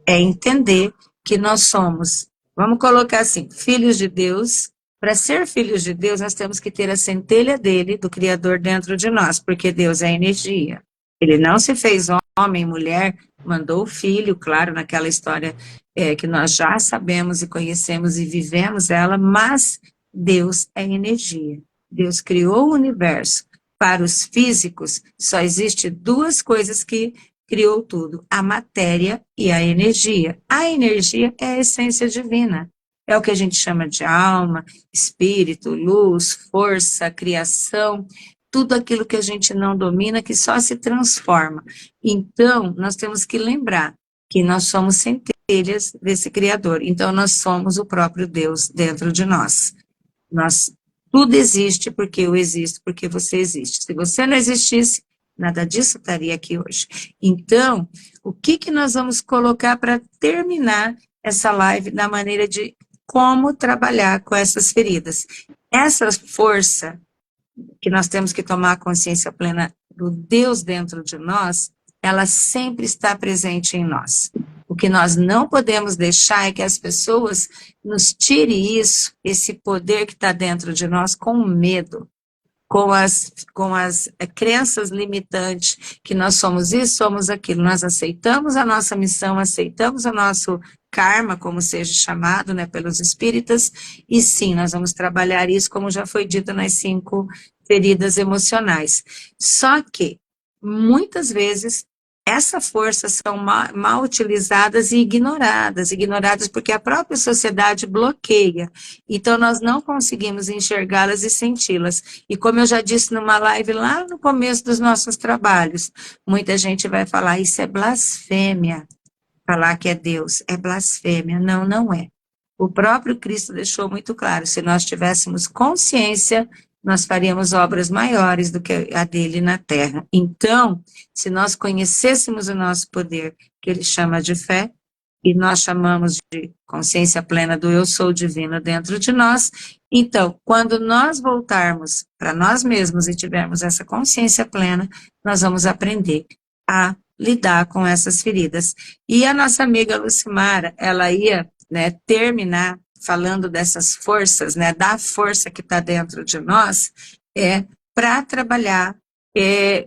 É entender que nós somos, vamos colocar assim, filhos de Deus. Para ser filhos de Deus, nós temos que ter a centelha dele, do Criador, dentro de nós, porque Deus é energia. Ele não se fez homem, mulher, mandou o filho, claro, naquela história que nós já sabemos e conhecemos e vivemos ela, mas Deus é energia. Deus criou o universo. Para os físicos, só existe 2 coisas que criou tudo, a matéria e a energia. A energia é a essência divina. É o que a gente chama de alma, espírito, luz, força, criação, tudo aquilo que a gente não domina, que só se transforma. Então, nós temos que lembrar que nós somos centelhas desse Criador. Então, nós somos o próprio Deus dentro de nós. Tudo existe porque eu existo, porque você existe. Se você não existisse, nada disso estaria aqui hoje. Então, o que nós vamos colocar para terminar essa live da maneira de como trabalhar com essas feridas? Essa força que nós temos que tomar consciência plena do Deus dentro de nós, ela sempre está presente em nós. O que nós não podemos deixar é que as pessoas nos tirem isso, esse poder que está dentro de nós, com medo, com as crenças limitantes, que nós somos isso, somos aquilo. Nós aceitamos a nossa missão, aceitamos o nosso karma, como seja chamado, né, pelos espíritas, e sim, nós vamos trabalhar isso, como já foi dito nas 5 feridas emocionais. Só que, muitas vezes, essas forças são mal utilizadas e ignoradas porque a própria sociedade bloqueia. Então, nós não conseguimos enxergá-las e senti-las. E como eu já disse numa live lá no começo dos nossos trabalhos, muita gente vai falar, isso é blasfêmia. Falar que é Deus é blasfêmia. Não, não é. O próprio Cristo deixou muito claro, se nós tivéssemos consciência, nós faríamos obras maiores do que a dele na terra. Então, se nós conhecêssemos o nosso poder, que ele chama de fé, e nós chamamos de consciência plena do eu sou divino dentro de nós, então, quando nós voltarmos para nós mesmos e tivermos essa consciência plena, nós vamos aprender a lidar com essas feridas. E a nossa amiga Lucimara, ela ia, né, terminar falando dessas forças, né, da força que está dentro de nós, para trabalhar,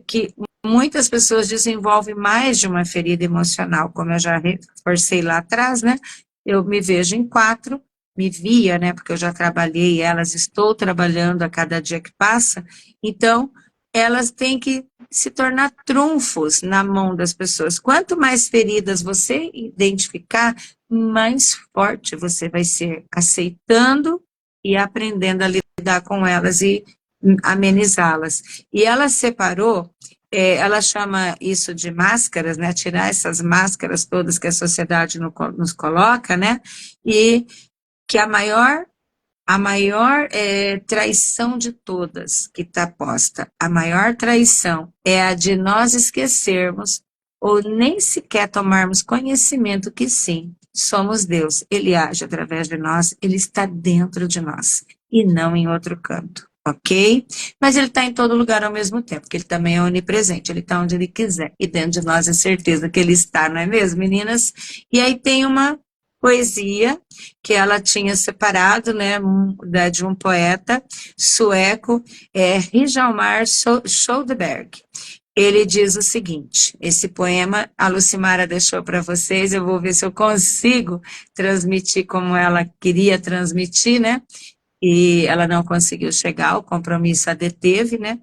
que muitas pessoas desenvolvem mais de uma ferida emocional, como eu já reforcei lá atrás, né, eu me vejo em 4, me via, né, porque eu já trabalhei elas, estou trabalhando a cada dia que passa, então elas têm que se tornar trunfos na mão das pessoas. Quanto mais feridas você identificar, mais forte você vai ser, aceitando e aprendendo a lidar com elas e amenizá-las. E ela separou, ela chama isso de máscaras, né? Tirar essas máscaras todas que a sociedade nos coloca, né? E que a maior traição de todas que está posta, a maior traição é a de nós esquecermos ou nem sequer tomarmos conhecimento que sim, somos Deus, Ele age através de nós, Ele está dentro de nós e não em outro canto, ok? Mas Ele está em todo lugar ao mesmo tempo, porque Ele também é onipresente, Ele está onde Ele quiser e dentro de nós é certeza que Ele está, não é mesmo, meninas? E aí tem uma poesia que ela tinha separado, né, de um poeta sueco, Hjalmar Sköldberg. Ele diz o seguinte, esse poema a Lucimara deixou para vocês, eu vou ver se eu consigo transmitir como ela queria transmitir, né, e ela não conseguiu chegar, o compromisso a deteve, né.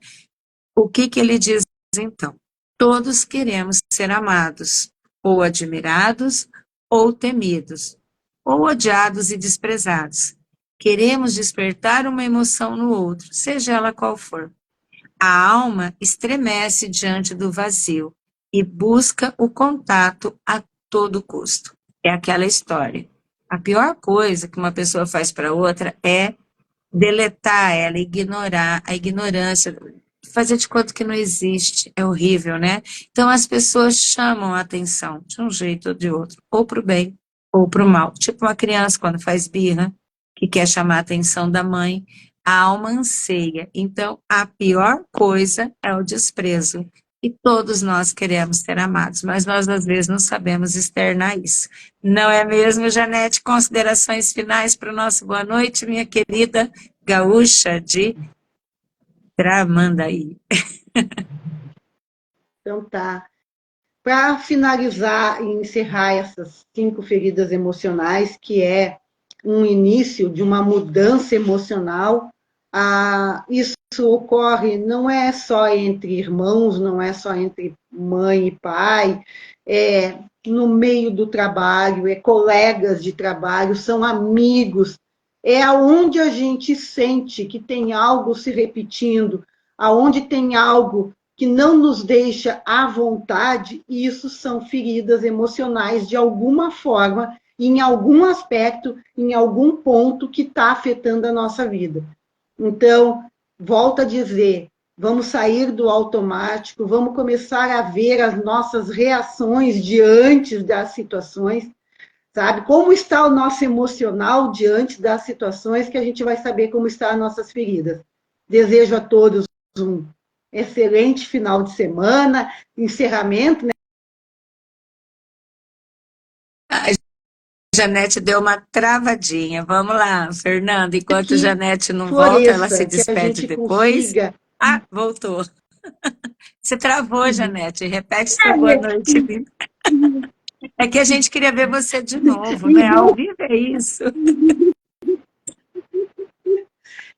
O que ele diz então? Todos queremos ser amados, ou admirados, ou temidos, ou odiados e desprezados. Queremos despertar uma emoção no outro, seja ela qual for. A alma estremece diante do vazio e busca o contato a todo custo. É aquela história. A pior coisa que uma pessoa faz para outra é deletar ela, ignorar a ignorância, fazer de conta que não existe, é horrível, né? Então as pessoas chamam a atenção de um jeito ou de outro, ou para o bem ou para o mal. Tipo uma criança quando faz birra, que quer chamar a atenção da mãe, a alma anseia. Então a pior coisa é o desprezo. E todos nós queremos ser amados, mas nós às vezes não sabemos externar isso. Não é mesmo, Janete? Considerações finais para o nosso boa noite, minha querida gaúcha de Tramandaí. Então tá. Para finalizar e encerrar essas 5 feridas emocionais, que é um início de uma mudança emocional, isso ocorre não é só entre irmãos, não é só entre mãe e pai, é no meio do trabalho, é colegas de trabalho, são amigos, é aonde a gente sente que tem algo se repetindo, aonde tem algo que não nos deixa à vontade, isso são feridas emocionais de alguma forma, em algum aspecto, em algum ponto que está afetando a nossa vida. Então, volto a dizer, vamos sair do automático, vamos começar a ver as nossas reações diante das situações, sabe? Como está o nosso emocional diante das situações, que a gente vai saber como estão as nossas feridas. Desejo a todos um excelente final de semana, encerramento, né? A Janete deu uma travadinha. Vamos lá, Fernanda. Enquanto a Janete não volta, ela se Floresça, que a despede gente depois. consiga. Ah, voltou. Você travou, Janete. Repete seu boa noite. É que a gente queria ver você de novo, né? Ao vivo é isso.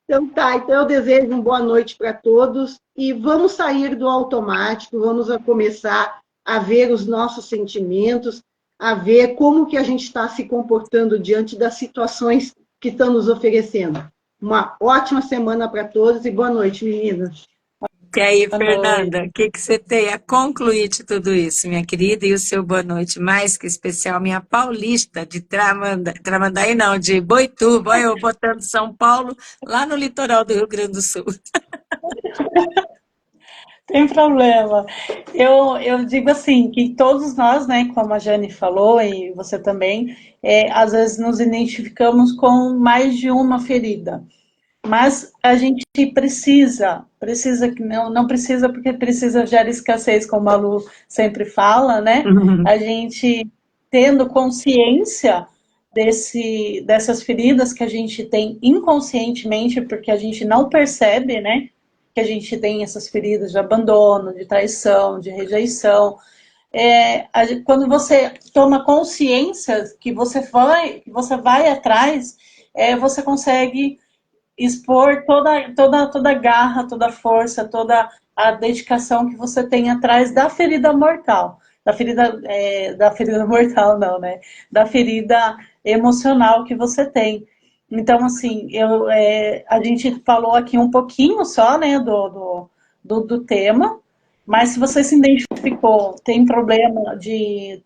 Então tá, então eu desejo uma boa noite para todos e vamos sair do automático, vamos começar a ver os nossos sentimentos, a ver como que a gente está se comportando diante das situações que estão nos oferecendo. Uma ótima semana para todos e boa noite, meninas. E aí, Boa Fernanda, noite. o que você tem a concluir de tudo isso, minha querida? E o seu boa noite mais que especial, minha paulista de Tramandaí não, de Boituva, eu botando São Paulo, lá no litoral do Rio Grande do Sul. Tem problema. Eu digo assim, que todos nós, né, como a Jane falou, e você também, às vezes nos identificamos com mais de uma ferida. Mas a gente precisa que não precisa porque precisa gerar escassez, como a Lu sempre fala, né? A gente tendo consciência dessas feridas que a gente tem inconscientemente, porque a gente não percebe, né? Que a gente tem essas feridas de abandono, de traição, de rejeição. Quando você toma consciência que você vai atrás, você consegue expor toda a garra, toda a força, toda a dedicação que você tem atrás da ferida mortal. Da ferida mortal, não, né? Da ferida emocional que você tem. Então, assim, a gente falou aqui um pouquinho só, né, do tema, mas se você se identificou, tem problema de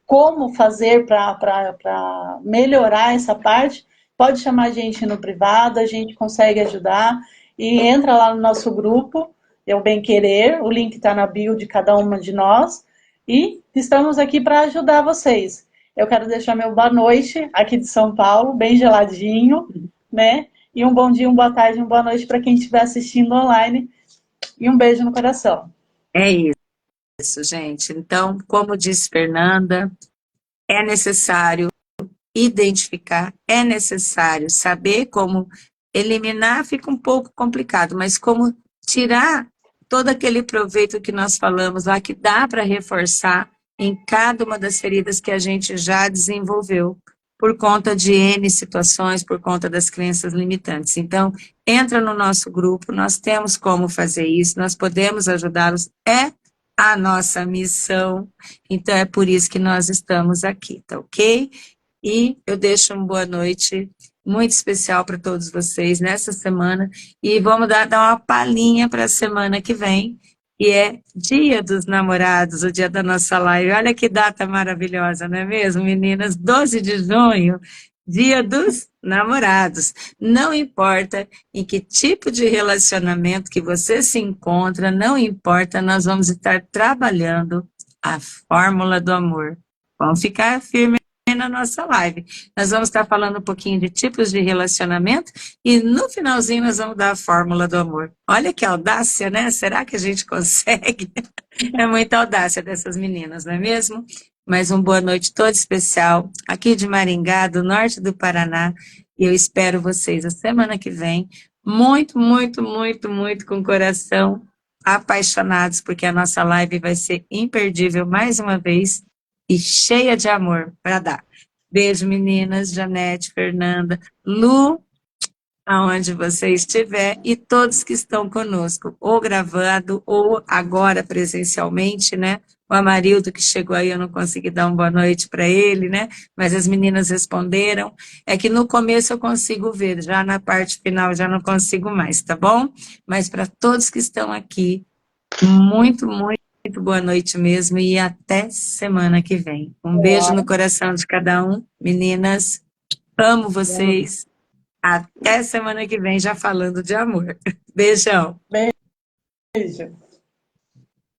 como fazer para melhorar essa parte, pode chamar a gente no privado, a gente consegue ajudar. E entra lá no nosso grupo, é o Bem Querer, o link está na bio de cada uma de nós. E estamos aqui para ajudar vocês. Eu quero deixar meu boa noite aqui de São Paulo, bem geladinho, né? E um bom dia, uma boa tarde, uma boa noite para quem estiver assistindo online. E um beijo no coração. É isso, gente. Então, como disse Fernanda, é necessário identificar, é necessário saber como eliminar, fica um pouco complicado, mas como tirar todo aquele proveito que nós falamos lá, que dá para reforçar em cada uma das feridas que a gente já desenvolveu, por conta de N situações, por conta das crenças limitantes. Então, entra no nosso grupo, nós temos como fazer isso, nós podemos ajudá-los, é a nossa missão, então é por isso que nós estamos aqui, tá ok? E eu deixo uma boa noite muito especial para todos vocês nessa semana. E vamos dar uma palhinha para a semana que vem, que é Dia dos Namorados, o dia da nossa live. Olha que data maravilhosa, não é mesmo, meninas? 12 de junho, Dia dos Namorados. Não importa em que tipo de relacionamento que você se encontra, não importa, nós vamos estar trabalhando a fórmula do amor. Vamos ficar firmes na nossa live. Nós vamos estar falando um pouquinho de tipos de relacionamento e no finalzinho nós vamos dar a fórmula do amor. Olha que audácia, né? Será que a gente consegue? É muita audácia dessas meninas, não é mesmo? Mais uma boa noite toda especial aqui de Maringá, do norte do Paraná, e eu espero vocês a semana que vem, muito, muito, muito, muito com o coração apaixonados, porque a nossa live vai ser imperdível mais uma vez e cheia de amor para dar. Beijo, meninas, Janete, Fernanda, Lu, aonde você estiver, e todos que estão conosco, ou gravado, ou agora presencialmente, né? O Amarildo que chegou aí, eu não consegui dar uma boa noite para ele, né? Mas as meninas responderam. É que no começo eu consigo ver, já na parte final já não consigo mais, tá bom? Mas para todos que estão aqui, muito, muito boa noite mesmo e até semana que vem. Um beijo no coração de cada um. Meninas, amo vocês. Até semana que vem já falando de amor. Beijão. Beijo.